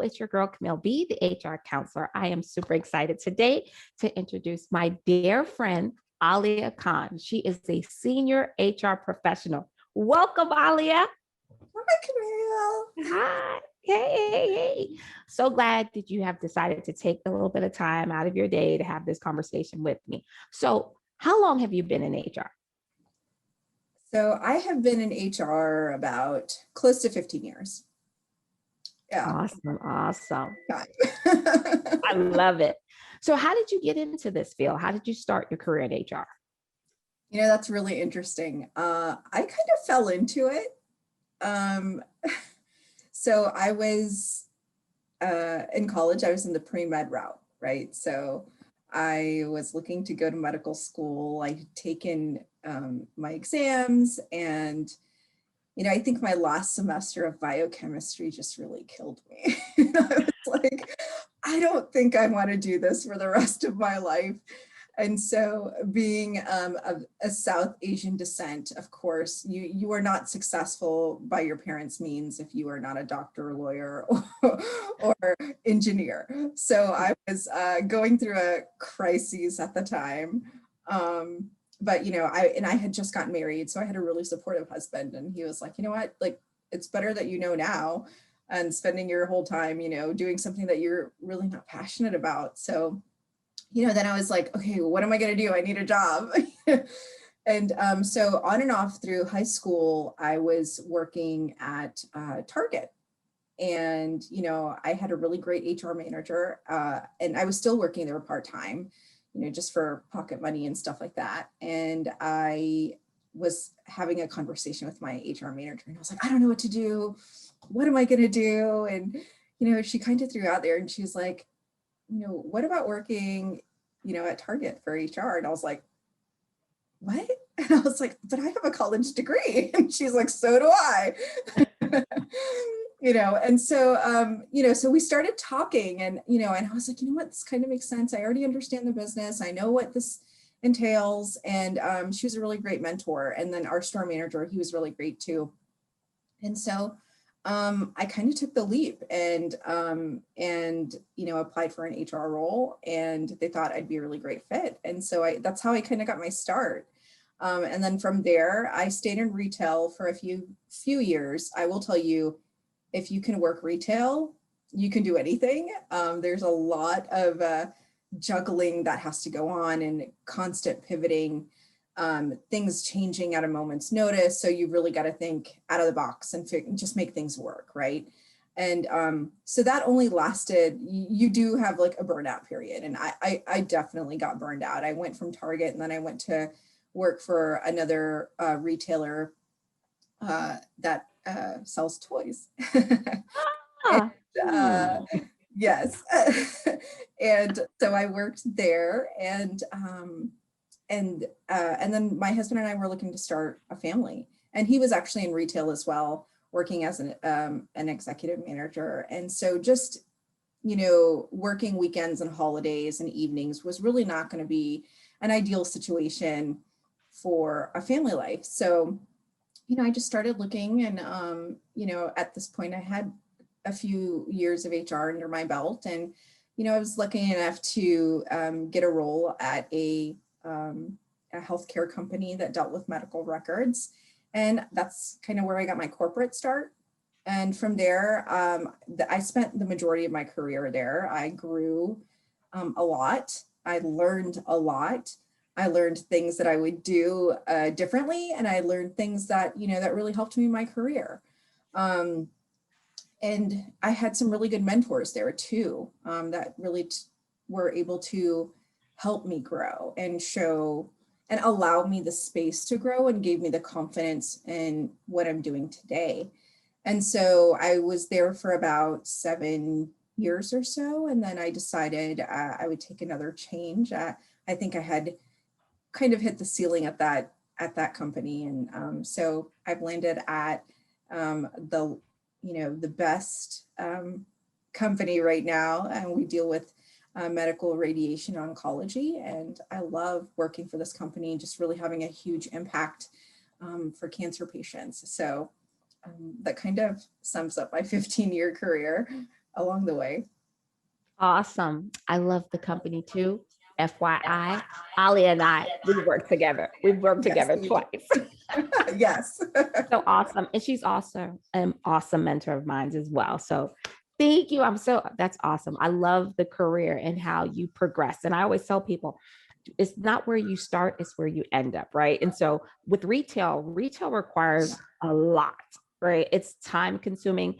It's your girl, Camille B, the HR counselor. I am super excited today to introduce my dear friend, Aliya Khan. She is a senior HR professional. Welcome, Aliya. Hi, Camille. Hi. Hey. So glad that you have decided to take a little bit of time out of your day to have this conversation with me. So, how long have you been in HR? So I have been in HR about close to 15 years. Yeah. Awesome. God. I love it. So, how did you get into this field? How did you start your career in HR? That's really interesting. I kind of fell into it. Um, so I was in college, I was in the pre-med route, right? So I was looking to go to medical school. I had taken my exams and I think my last semester of biochemistry just really killed me. I was like, I don't think I want to do this for the rest of my life. And so being a South Asian descent, of course, you are not successful by your parents' means if you are not a doctor, lawyer, or engineer. So I was going through a crisis at the time. But I had just gotten married, so I had a really supportive husband, and he was like, you know what, like, it's better that you know now and spending your whole time, doing something that you're really not passionate about. So then I was like, okay, what am I going to do? I need a job. And so on and off through high school, I was working at Target. And, I had a really great HR manager, and I was still working there part-time, just for pocket money and stuff like that. And I was having a conversation with my HR manager, and I was like, I don't know what to do. What am I going to do? And, she kind of threw out there, and she's like, what about working, at Target for HR? And I was like, what? And I was like, but I have a college degree. And she's like, so do I. And so, so we started talking, and, and I was like, what, this kind of makes sense. I already understand the business. I know what this entails. And she was a really great mentor. And then our store manager, he was really great too. And so I kind of took the leap and applied for an HR role, and they thought I'd be a really great fit. And so that's how I kind of got my start. And then from there, I stayed in retail for a few years. I will tell you, if you can work retail, you can do anything. There's a lot of juggling that has to go on and constant pivoting, things changing at a moment's notice. So you really got to think out of the box and just make things work, right? And so that only lasted, you do have like a burnout period. And I definitely got burned out. I went from Target, and then I went to work for another retailer that sells toys. Ah, and, yes. And so I worked there, and then my husband and I were looking to start a family, and he was actually in retail as well, working as an executive manager. And so just, working weekends and holidays and evenings was really not going to be an ideal situation for a family life. So, I just started looking, and, at this point I had a few years of HR under my belt, and, I was lucky enough to get a role at a healthcare company that dealt with medical records. And that's kind of where I got my corporate start. And from there, I spent the majority of my career there. I grew a lot. I learned a lot. I learned things that I would do differently. And I learned things that, that really helped me in my career. And I had some really good mentors there too, that really were able to help me grow and show and allow me the space to grow, and gave me the confidence in what I'm doing today. And so I was there for about 7 years or so. And then I decided I would take another change. I think I had kind of hit the ceiling at that company. And so I've landed at the best company right now. And we deal with medical radiation oncology. And I love working for this company, just really having a huge impact for cancer patients. So that kind of sums up my 15-year career. along the way. Awesome. I love the company too. FYI, Ali and I, we work together. We've worked Yes, together we do. twice. Yes. So awesome. And she's also an awesome mentor of mine as well. So thank you. That's awesome. I love the career and how you progress. And I always tell people, it's not where you start, it's where you end up, right? And so with retail requires a lot, right? It's time consuming.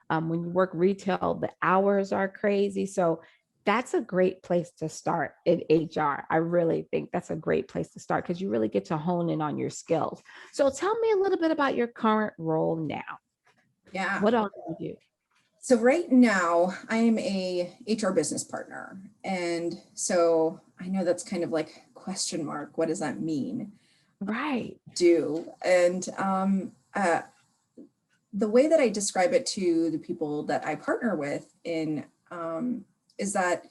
When you work retail, the hours are crazy. So that's a great place to start in HR. I really think that's a great place to start because you really get to hone in on your skills. So tell me a little bit about your current role now. Yeah. What else do you do? So right now I am a HR business partner. And so I know that's kind of like question mark. What does that mean? Right. Do. And the way that I describe it to the people that I partner with is that,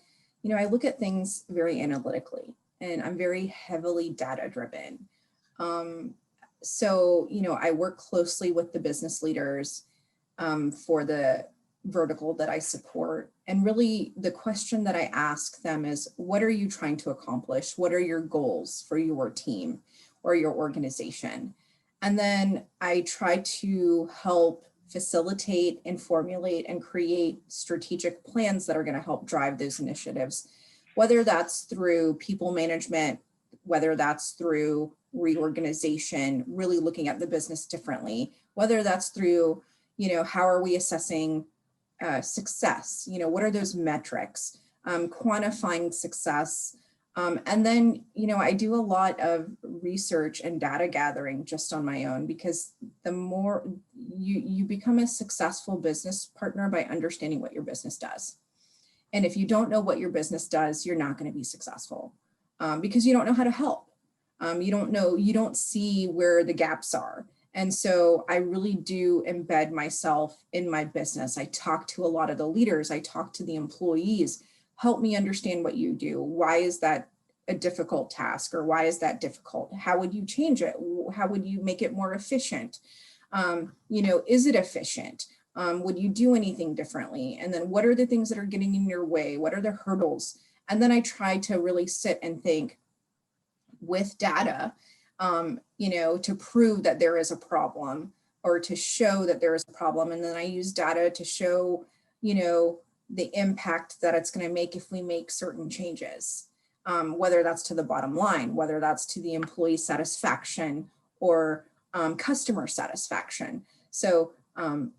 I look at things very analytically and I'm very heavily data driven. So, I work closely with the business leaders for the vertical that I support. And really the question that I ask them is, what are you trying to accomplish? What are your goals for your team or your organization? And then I try to help facilitate and formulate and create strategic plans that are going to help drive those initiatives, whether that's through people management, whether that's through reorganization, really looking at the business differently, whether that's through, how are we assessing success? What are those metrics? Quantifying success. And then, I do a lot of research and data gathering just on my own, because the more you become a successful business partner by understanding what your business does. And if you don't know what your business does, you're not going to be successful because you don't know how to help. You don't see where the gaps are. And so I really do embed myself in my business. I talk to a lot of the leaders. I talk to the employees. Help me understand what you do. Why is that a difficult task, or why is that difficult? How would you change it? How would you make it more efficient? Is it efficient? Would you do anything differently? And then what are the things that are getting in your way? What are the hurdles? And then I try to really sit and think with data, to prove that there is a problem or to show that there is a problem. And then I use data to show, the impact that it's going to make if we make certain changes, whether that's to the bottom line, whether that's to the employee satisfaction or customer satisfaction. So I'm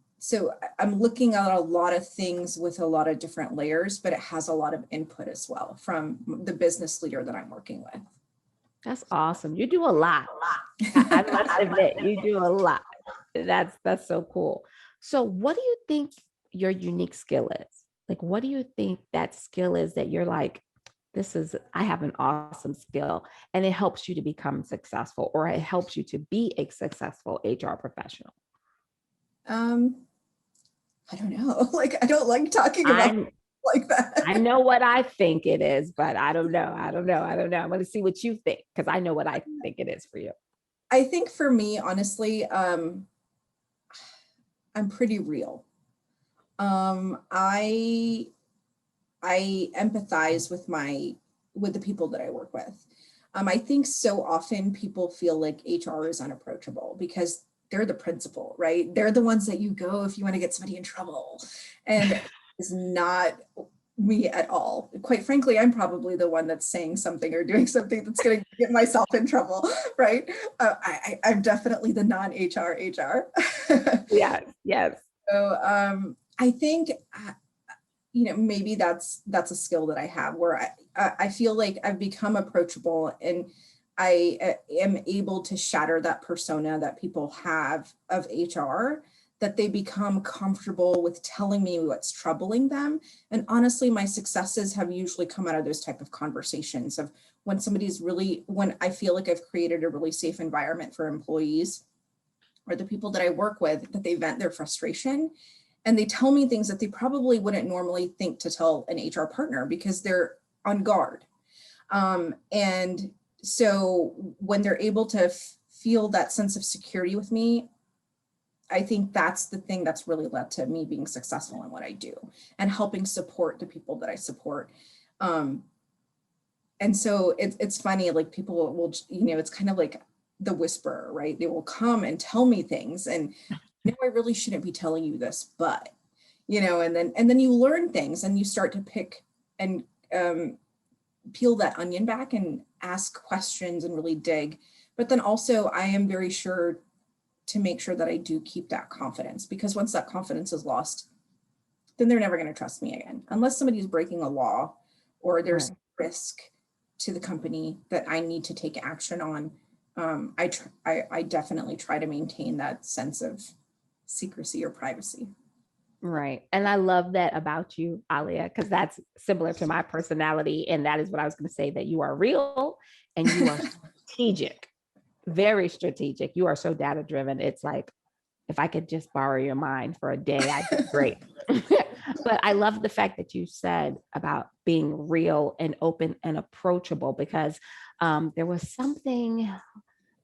looking at a lot of things with a lot of different layers, but it has a lot of input as well from the business leader that I'm working with. That's awesome. You do a lot. I must admit, you do a lot. That's so cool. So what do you think your unique skill is? Like, what do you think that skill is that you're like, I have an awesome skill, and it helps you to become successful, or it helps you to be a successful HR professional? I don't know. Like, I don't like talking about like that. I know what I think it is, but I don't know. I don't know. I'm going to see what you think, because I know what I think it is for you. I think for me, honestly, I'm pretty real. I empathize with the people that I work with. I think so often people feel like HR is unapproachable because they're the principal, right? They're the ones that you go if you want to get somebody in trouble. And it's not me at all. Quite frankly, I'm probably the one that's saying something or doing something that's going to get myself in trouble, right? I'm definitely the non-HR HR. Yes. So I think, maybe that's a skill that I have, where I feel like I've become approachable, and I am able to shatter that persona that people have of HR, that they become comfortable with telling me what's troubling them. And honestly, my successes have usually come out of those type of conversations, of when when I feel like I've created a really safe environment for employees or the people that I work with, that they vent their frustration and they tell me things that they probably wouldn't normally think to tell an HR partner because they're on guard. And so when they're able to feel that sense of security with me, I think that's the thing that's really led to me being successful in what I do and helping support the people that I support. Um, and so it's funny, like people will, it's kind of like the whisperer, right? They will come and tell me things and I really shouldn't be telling you this, but, and then you learn things and you start to pick and peel that onion back and ask questions and really dig. But then also I am very sure to make sure that I do keep that confidence, because once that confidence is lost, then they're never going to trust me again, unless somebody's breaking a law or there's risk to the company that I need to take action on. I definitely try to maintain that sense of secrecy or privacy. Right. And I love that about you, Aliya, because that's similar to my personality. And that is what I was going to say, that you are real and you are strategic, very strategic. You are so data driven. It's like, if I could just borrow your mind for a day, I'd be great. But I love the fact that you said about being real and open and approachable, because there was something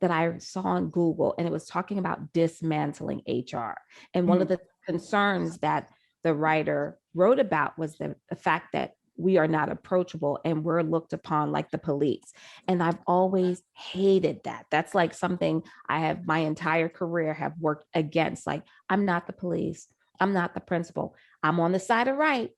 that I saw on Google and it was talking about dismantling HR. And one of the concerns that the writer wrote about was the fact that we are not approachable and we're looked upon like the police. And I've always hated that. That's like something I have my entire career have worked against. Like, I'm not the police. I'm not the principal. I'm on the side of right.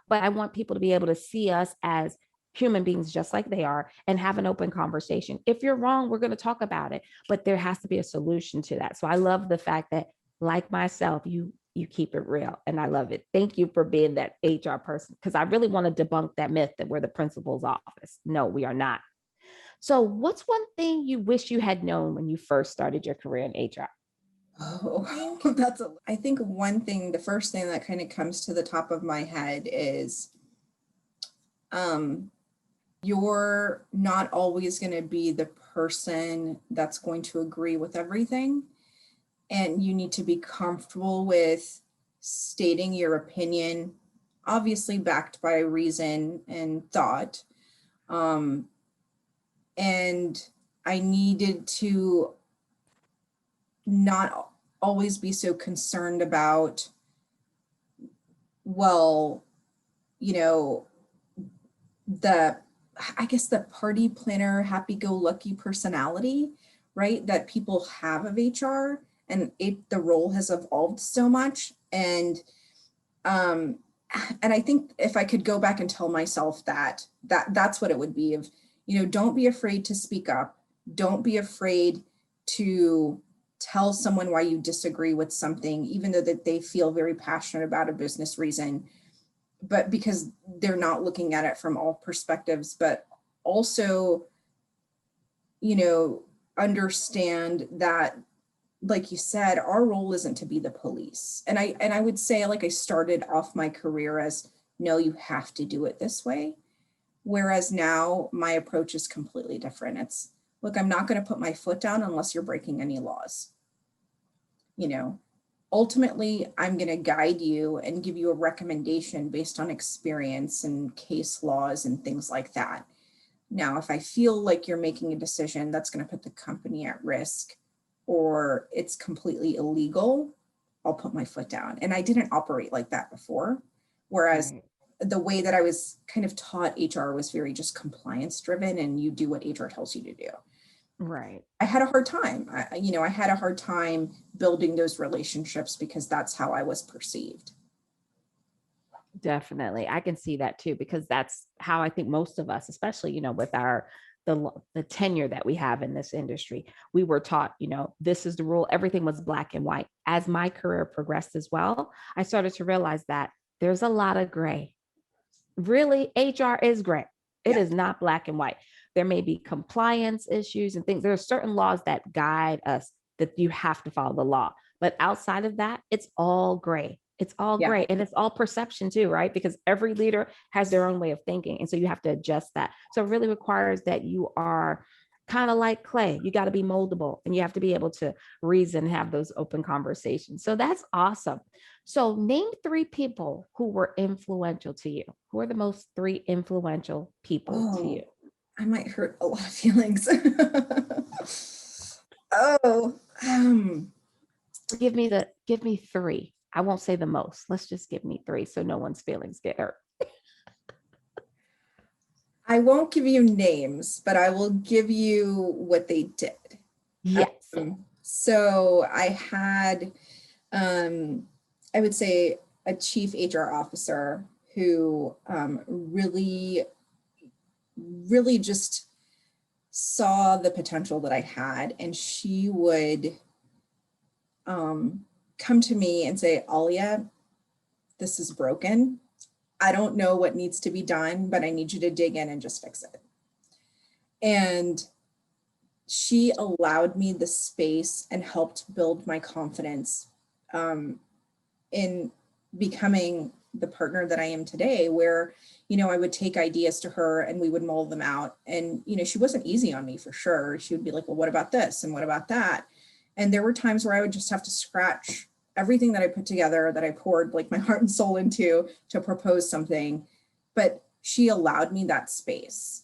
But I want people to be able to see us as human beings just like they are and have an open conversation. If you're wrong, we're going to talk about it, but there has to be a solution to that. So I love the fact that, like myself, you keep it real, and I love it. Thank you for being that HR person, because I really want to debunk that myth that we're the principal's office. No, we are not. So what's one thing you wish you had known when you first started your career in HR? Oh, I think the first thing that kind of comes to the top of my head is, you're not always going to be the person that's going to agree with everything. And you need to be comfortable with stating your opinion, obviously backed by reason and thought. And I needed to not always be so concerned about, well, I guess the party planner, happy-go-lucky personality, right, that people have of HR, and the role has evolved so much. And I think if I could go back and tell myself that's what it would be, of, don't be afraid to speak up. Don't be afraid to tell someone why you disagree with something, even though that they feel very passionate about a business reason, but because they're not looking at it from all perspectives. But also, understand that, like you said, our role isn't to be the police. And I would say, like, I started off my career as, no, you have to do it this way. Whereas now my approach is completely different. It's, look, I'm not going to put my foot down unless you're breaking any laws. Ultimately, I'm going to guide you and give you a recommendation based on experience and case laws and things like that. Now, if I feel like you're making a decision that's going to put the company at risk, or it's completely illegal, I'll put my foot down. And I didn't operate like that before. Whereas the way that I was kind of taught HR was very just compliance driven, and you do what HR tells you to do. Right. I had a hard time. I had a hard time building those relationships because that's how I was perceived. Definitely. I can see that too, because that's how I think most of us, especially, with the tenure that we have in this industry, we were taught, this is the rule. Everything was black and white. As my career progressed as well, I started to realize that there's a lot of gray. Really, HR is gray. It is not black and white. There may be compliance issues and things. There are certain laws that guide us, that you have to follow the law. But outside of that, it's all gray. It's all gray. And it's all perception too, right? Because every leader has their own way of thinking. And so you have to adjust that. So it really requires that you are kind of like clay. You got to be moldable, and you have to be able to reason, have those open conversations. So that's awesome. So name 3 people who were influential to you. Who are the most 3 influential people to you? I might hurt a lot of feelings. Oh, give me three. I won't say the most. Let's just give me three so no one's feelings get hurt. I won't give you names, but I will give you what they did. Yes. So I had, I would say, a chief HR officer who really just saw the potential that I had, and she would come to me and say, Aliya, this is broken. I don't know what needs to be done, but I need you to dig in and just fix it. And she allowed me the space and helped build my confidence in becoming the partner that I am today, where, I would take ideas to her and we would mold them out. And, she wasn't easy on me for sure. She would be like, well, what about this? And what about that? And there were times where I would just have to scratch everything that I put together, that I poured like my heart and soul into to propose something. But she allowed me that space.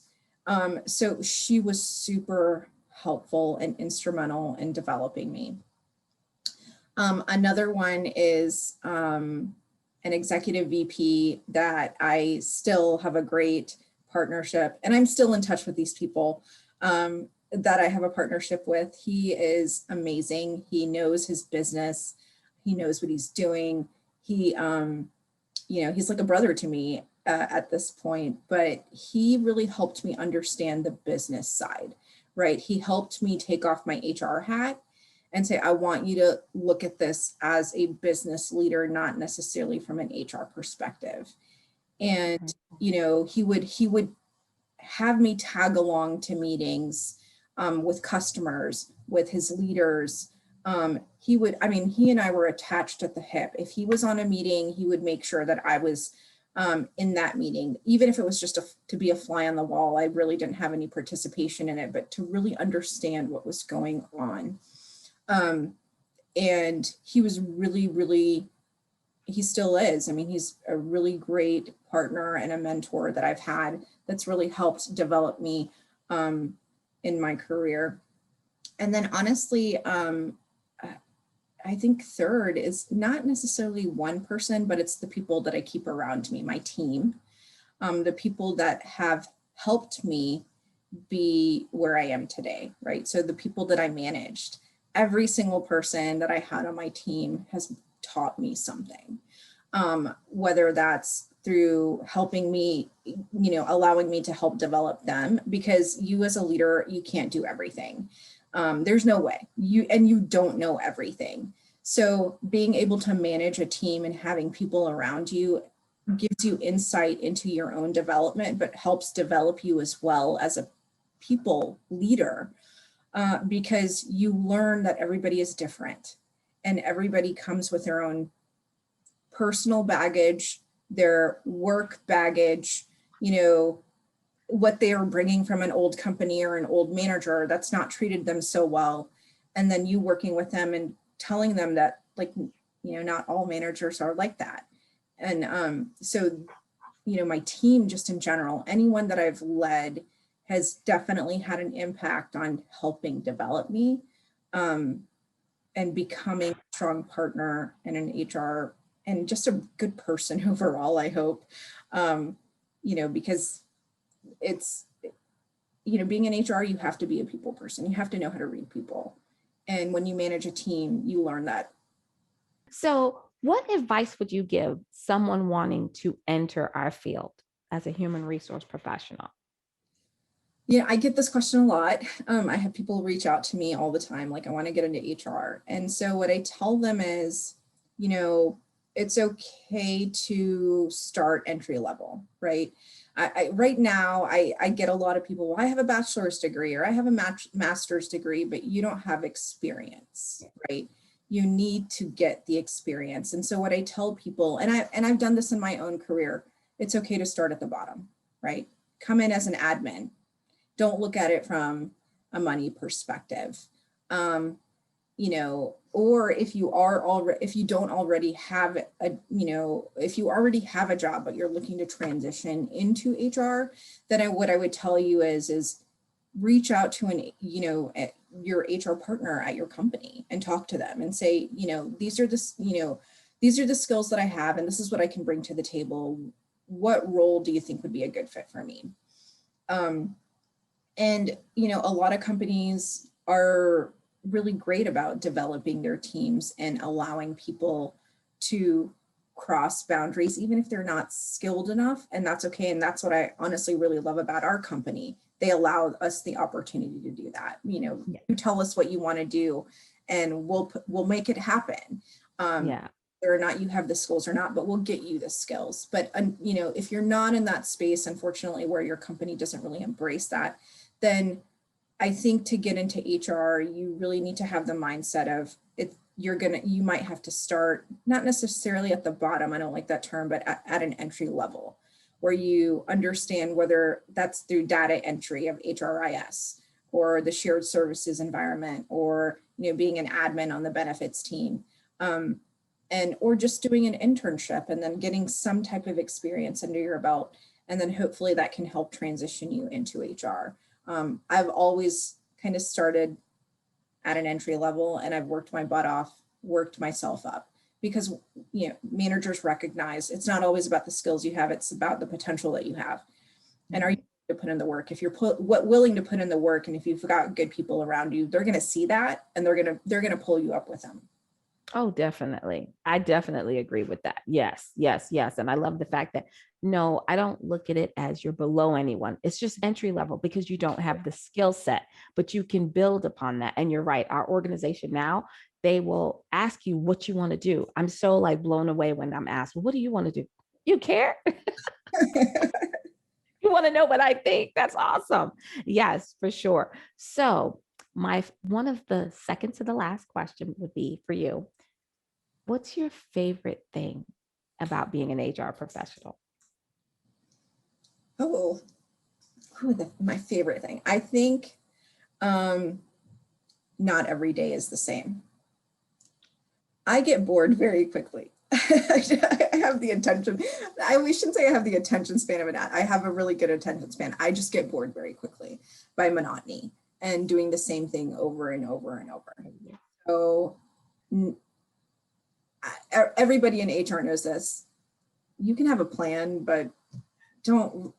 So she was super helpful and instrumental in developing me. Another one is an executive VP that I still have a great partnership, and I'm still in touch with these people that I have a partnership with. He is amazing. He knows his business. He knows what he's doing. He, he's like a brother to me at this point, but he really helped me understand the business side, right? He helped me take off my HR hat and say, I want you to look at this as a business leader, not necessarily from an HR perspective. And, he would have me tag along to meetings with customers, with his leaders. He and I were attached at the hip. If he was on a meeting, he would make sure that I was in that meeting, even if it was just to be a fly on the wall. I really didn't have any participation in it, but to really understand what was going on. And he was really, he still is. He's a really great partner and a mentor that I've had that's really helped develop me in my career. And then honestly, I think third is not necessarily one person, but it's the people that I keep around me, my team, the people that have helped me be where I am today, right? So the people that I managed, every single person that I had on my team has taught me something, whether that's through helping me, allowing me to help develop them, because you as a leader, you can't do everything. There's no way you don't know everything. So being able to manage a team and having people around you gives you insight into your own development, but helps develop you as well as a people leader, because you learn that everybody is different and everybody comes with their own personal baggage, their work baggage, what they are bringing from an old company or an old manager that's not treated them so well. And then you working with them and telling them that, not all managers are like that. And so, my team, just in general, anyone that I've led has definitely had an impact on helping develop me and becoming a strong partner and an HR and just a good person overall, I hope, because it's, being in HR, you have to be a people person. You have to know how to read people. And when you manage a team, you learn that. So what advice would you give someone wanting to enter our field as a human resource professional? I get this question a lot. I have people reach out to me all the time, like, I want to get into HR. And so what I tell them is, it's okay to start entry level, right? Right now, I get a lot of people, well, I have a bachelor's degree or I have a master's degree, but you don't have experience, right? You need to get the experience. And so what I tell people, and I've done this in my own career, it's okay to start at the bottom, right? Come in as an admin. Don't look at it from a money perspective. Or if you don't already have if you already have a job, but you're looking to transition into HR, then what I would tell you is reach out to your HR partner at your company and talk to them and say, these are the skills that I have, and this is what I can bring to the table. What role do you think would be a good fit for me? And a lot of companies are really great about developing their teams and allowing people to cross boundaries, even if they're not skilled enough, and that's okay. And that's what I honestly really love about our company. They allow us the opportunity to do that. You tell us what you want to do, and we'll make it happen. Whether or not you have the skills or not, but we'll get you the skills. But if you're not in that space, unfortunately, where your company doesn't really embrace that, then I think to get into HR, you really need to have the mindset of it. You might have to start, not necessarily at the bottom, I don't like that term, but at an entry level, where you understand whether that's through data entry of HRIS or the shared services environment, or being an admin on the benefits team, or just doing an internship and then getting some type of experience under your belt, and then hopefully that can help transition you into HR. I've always kind of started at an entry level, and I've worked my butt off, worked myself up, because managers recognize it's not always about the skills you have, it's about the potential that you have. And are you to put in the work? If you're willing to put in the work, and if you've got good people around you, they're going to see that, and they're going to pull you up with them. Oh, definitely. I definitely agree with that. Yes, yes, yes. And I love the fact that, no, I don't look at it as you're below anyone. It's just entry level because you don't have the skill set, but you can build upon that. And you're right. Our organization now, they will ask you what you want to do. I'm so blown away when I'm asked, well, what do you want to do? You care? You want to know what I think? That's awesome. Yes, for sure. So one of the second to the last question would be for you. What's your favorite thing about being an HR professional? My favorite thing. I think not every day is the same. I get bored very quickly. I have the attention. We shouldn't say I have the attention span of an ad. I have a really good attention span. I just get bored very quickly by monotony and doing the same thing over and over and over. So everybody in HR knows this. You can have a plan, but don't,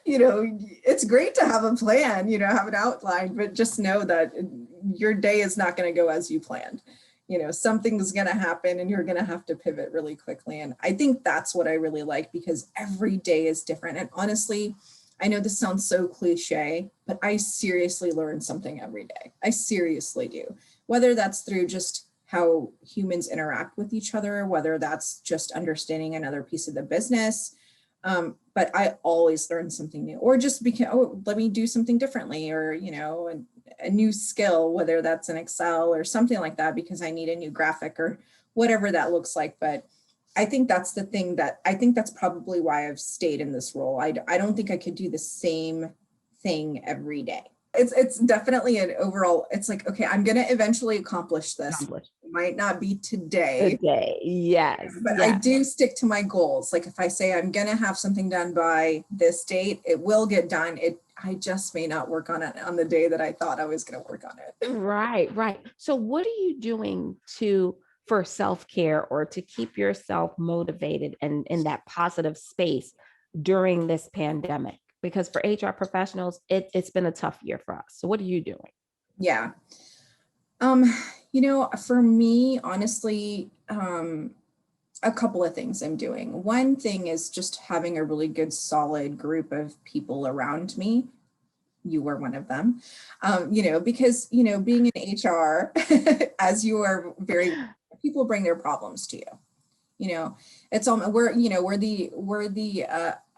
it's great to have a plan, have an outline, but just know that your day is not going to go as you planned. Something's going to happen, and you're going to have to pivot really quickly. And I think that's what I really like, because every day is different. And honestly, I know this sounds so cliche, but I seriously learn something every day. I seriously do, whether that's through just how humans interact with each other, whether that's just understanding another piece of the business. But I always learn something new, or just let me do something differently, or, a new skill, whether that's an Excel or something like that, because I need a new graphic or whatever that looks like. But I think that's the thing that's probably why I've stayed in this role. I don't think I could do the same thing every day. It's definitely an overall, it's like, okay, I'm going to eventually accomplish this. It might not be today. Yes. But yes. I do stick to my goals. Like if I say I'm going to have something done by this date, it will get done. I just may not work on it on the day that I thought I was going to work on it. Right. So what are you doing for self-care, or to keep yourself motivated and in that positive space during this pandemic? Because for HR professionals, it's been a tough year for us. So what are you doing? Yeah. For me, honestly, a couple of things I'm doing. One thing is just having a really good, solid group of people around me. You were one of them, because, being in HR, as you are people bring their problems to you. It's all,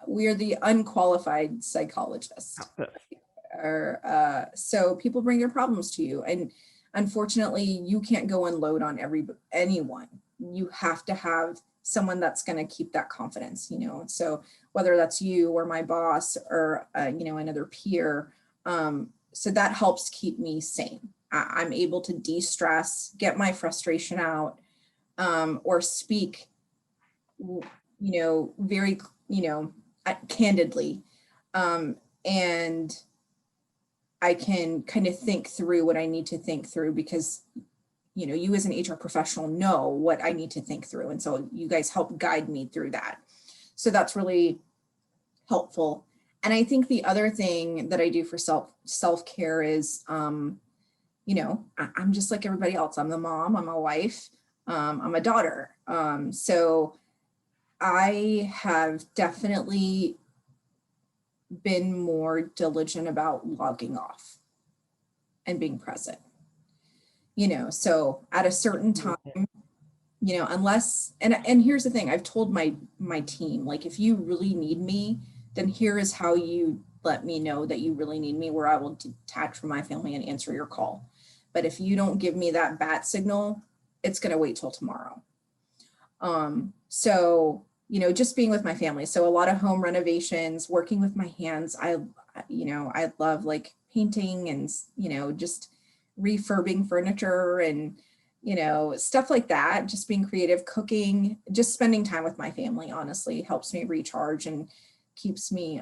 we're the unqualified psychologists. So people bring their problems to you, and unfortunately you can't go unload on anyone. You have to have someone that's going to keep that confidence, so whether that's you or my boss or another peer, so that helps keep me sane. I'm able to de-stress, get my frustration out, or speak very candidly, and I can kind of think through what I need to think through, because you as an HR professional know what I need to think through. And so you guys help guide me through that. So that's really helpful. And I think the other thing that I do for self-care is, I'm just like everybody else. I'm the mom, I'm a wife, I'm a daughter. So I have definitely been more diligent about logging off and being present. So at a certain time, unless, and here's the thing, I've told my team, like, if you really need me, then here is how you let me know that you really need me, where I will detach from my family and answer your call. But if you don't give me that bat signal, it's going to wait till tomorrow. So, just being with my family. So a lot of home renovations, working with my hands. I love like painting and, just refurbing furniture and, stuff like that. Just being creative, cooking, just spending time with my family, honestly, helps me recharge and keeps me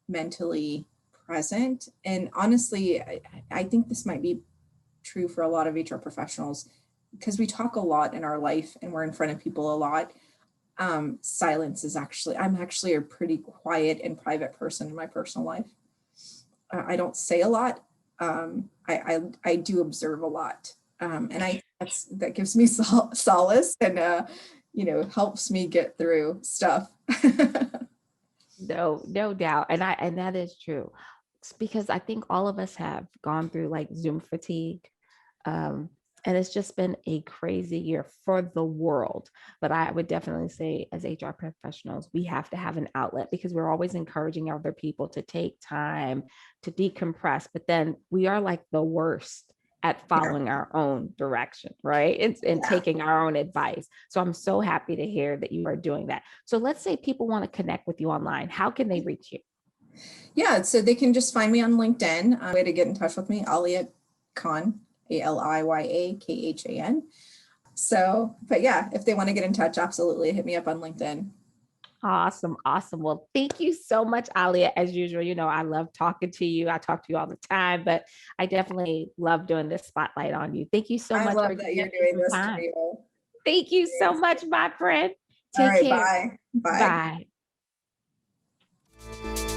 mentally present. And honestly, I think this might be true for a lot of HR professionals, because we talk a lot in our life and we're in front of people a lot. Silence is I'm actually a pretty quiet and private person in my personal life. I don't say a lot. I do observe a lot. And that gives me solace and, helps me get through stuff. No doubt. And that is true. It's because I think all of us have gone through like Zoom fatigue. Um, and it's just been a crazy year for the world. But I would definitely say, as HR professionals, we have to have an outlet, because we're always encouraging other people to take time to decompress. But then we are like the worst at following our own direction, right? And taking our own advice. So I'm so happy to hear that you are doing that. So let's say people want to connect with you online. How can they reach you? Yeah, so they can just find me on LinkedIn. Way to get in touch with me, Aliya Khan, ALIYAKHAN. So, but yeah, if they want to get in touch, absolutely hit me up on LinkedIn. Awesome. Awesome. Well, thank you so much, Aliya. As usual, I love talking to you. I talk to you all the time, but I definitely love doing this spotlight on you. Thank you so I much for love that giving you're me doing some this, time. Camille. Thank you so Thanks. much, my friend. All Take right, care. bye. Bye. Bye.